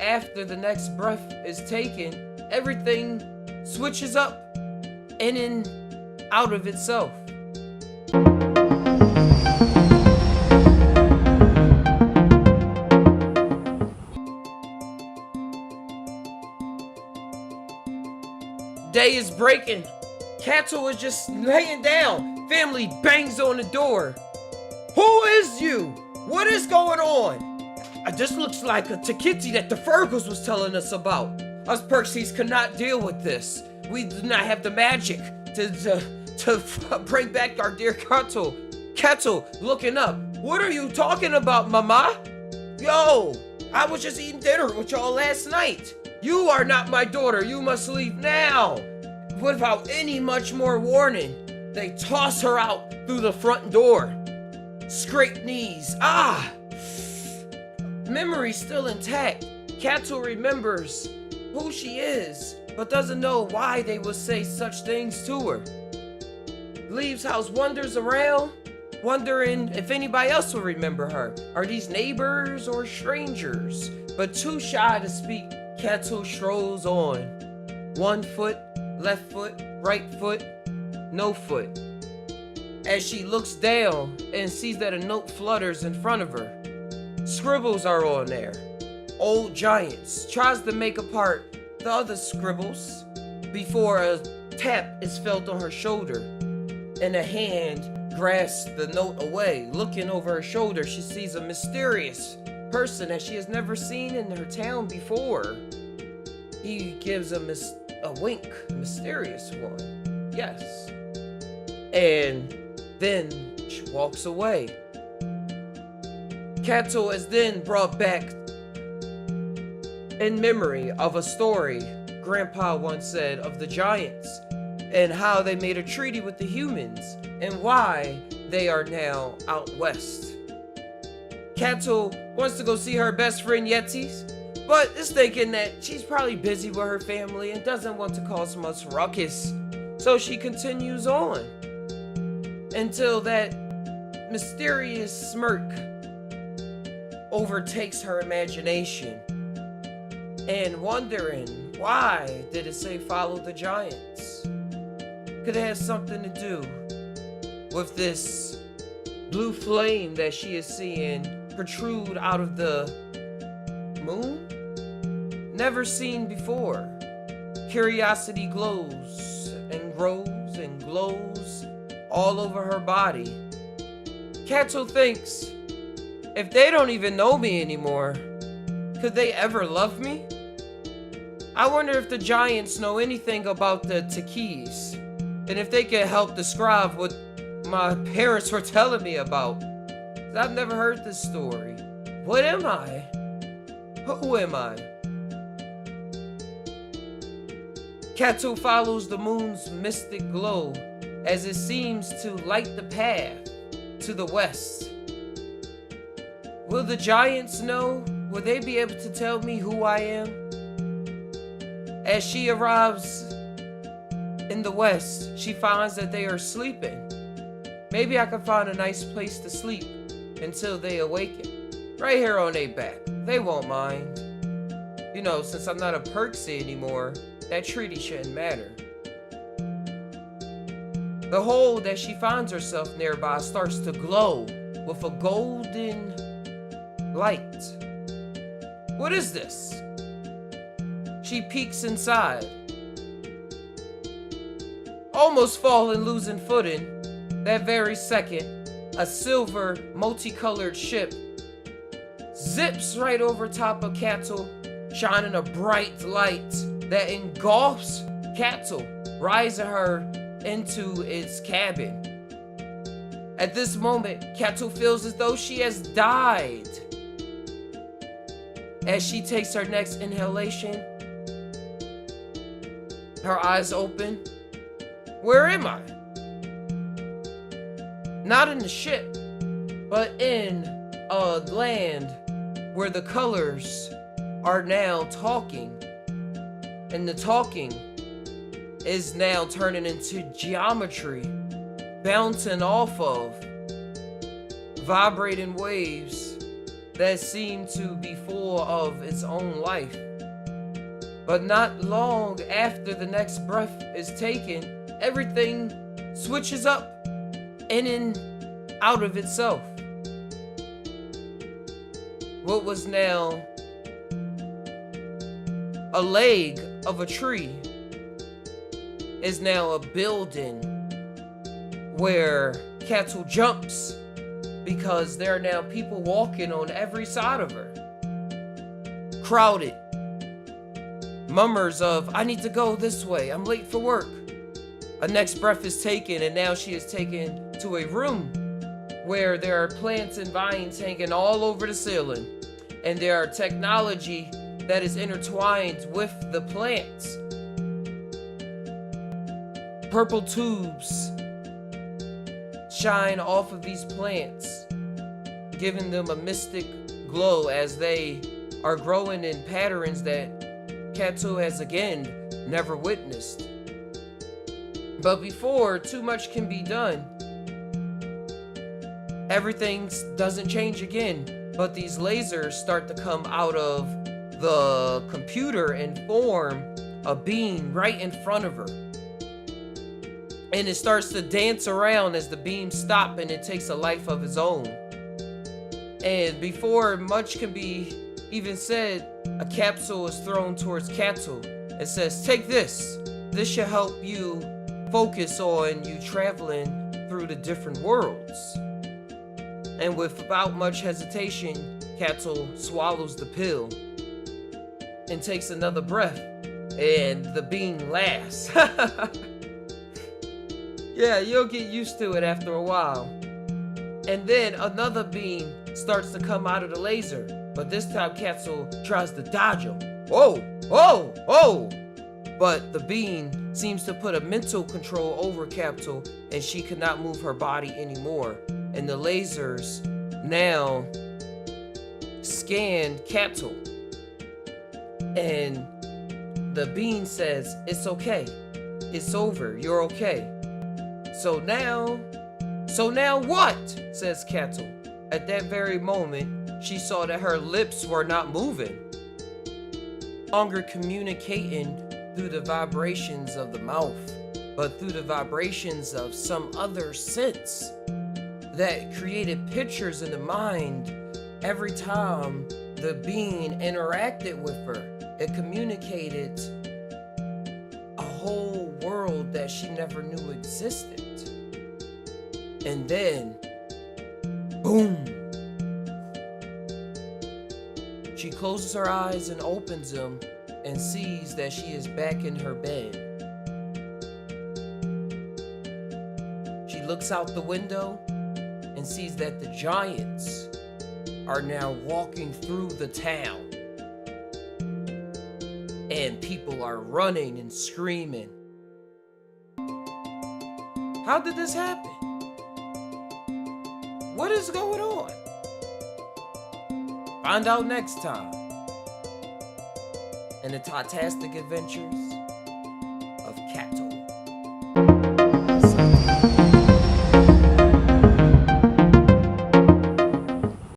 After the next breath is taken, everything switches up in and out of itself. Day is breaking. Catol is just laying down. Family bangs on the door. Who is you? What is going on? This looks like a Takiti that the Fergles was telling us about. Us Perksies cannot deal with this. We do not have the magic to bring back our dear Catol. Catol, looking up. What are you talking about, mama? Yo, I was just eating dinner with y'all last night. You are not my daughter. You must leave now. Without any much more warning, they toss her out through the front door. Scraped knees. Memory still intact. Catol remembers who she is, but doesn't know why they would say such things to her. Leaves house, wanders around, wondering if anybody else will remember her. Are these neighbors or strangers? But too shy to speak, Catol strolls on. 1 foot, left foot, right foot, no foot. As she looks down and sees that a note flutters in front of her. Scribbles are on there. Old giants. Tries to make apart the other scribbles before a tap is felt on her shoulder and a hand grasps the note away. Looking over her shoulder, she sees a mysterious person that she has never seen in her town before. He gives a wink, mysterious one. Yes. And then she walks away. Catol is then brought back in memory of a story Grandpa once said of the giants and how they made a treaty with the humans and why they are now out west. Catol wants to go see her best friend Yetis, but is thinking that she's probably busy with her family and doesn't want to cause much ruckus, so she continues on until that mysterious smirk overtakes her imagination and wondering why did it say follow the giants? Could it have something to do with this blue flame that she is seeing protrude out of the moon? Never seen before. Curiosity glows and grows and glows all over her body. Catol thinks, if they don't even know me anymore, could they ever love me? I wonder if the giants know anything about the Takis, and if they can help describe what my parents were telling me about. I've never heard this story. What am I? Who am I? Catol follows the moon's mystic glow as it seems to light the path to the west. Will the giants know? Will they be able to tell me who I am? As she arrives in the west, she finds that they are sleeping. Maybe I can find a nice place to sleep until they awaken. Right here on their back. They won't mind. You know, since I'm not a Perksie anymore, that treaty shouldn't matter. The hole that she finds herself nearby starts to glow with a golden light. What is this? She peeks inside. Almost falling, losing footing. That very second, a silver, multicolored ship zips right over top of Catol, shining a bright light that engulfs Catol, rising her into its cabin. At this moment, Catol feels as though she has died. As she takes her next inhalation, her eyes open. Where am I? Not in the ship, but in a land where the colors are now talking. And the talking is now turning into geometry, bouncing off of vibrating waves that seemed to be full of its own life. But not long after the next breath is taken, everything switches up in and out of itself. What was now a leg of a tree is now a building where Catol jumps because there are now people walking on every side of her. Crowded. Murmurs of, I need to go this way, I'm late for work. A next breath is taken, and now she is taken to a room where there are plants and vines hanging all over the ceiling. And there are technology that is intertwined with the plants. Purple tubes shine off of these plants, giving them a mystic glow as they are growing in patterns that Catol has again never witnessed. But before too much can be done, everything doesn't change again, but these lasers start to come out of the computer and form a beam right in front of her. And it starts to dance around as the beams stop, and it takes a life of its own. And before much can be even said, a capsule is thrown towards Catol. It says, take this. This should help you focus on you traveling through the different worlds. And without much hesitation, Catol swallows the pill and takes another breath, and the beam lasts. Yeah, you'll get used to it after a while. And then another beam starts to come out of the laser, but this time Catol tries to dodge him. Whoa, whoa, whoa! But the beam seems to put a mental control over Catol, and she cannot move her body anymore. And the lasers now scan Catol. And the beam says, it's okay. It's over. You're okay. So now what? Says Catol. At that very moment, she saw that her lips were not moving. Longer communicating through the vibrations of the mouth, but through the vibrations of some other sense that created pictures in the mind every time the being interacted with her. It communicated a whole world that she never knew existed. And then, boom! She closes her eyes and opens them and sees that she is back in her bed. She looks out the window and sees that the giants are now walking through the town. And people are running and screaming. How did this happen? What is going on? Find out next time in the Tatastic Adventures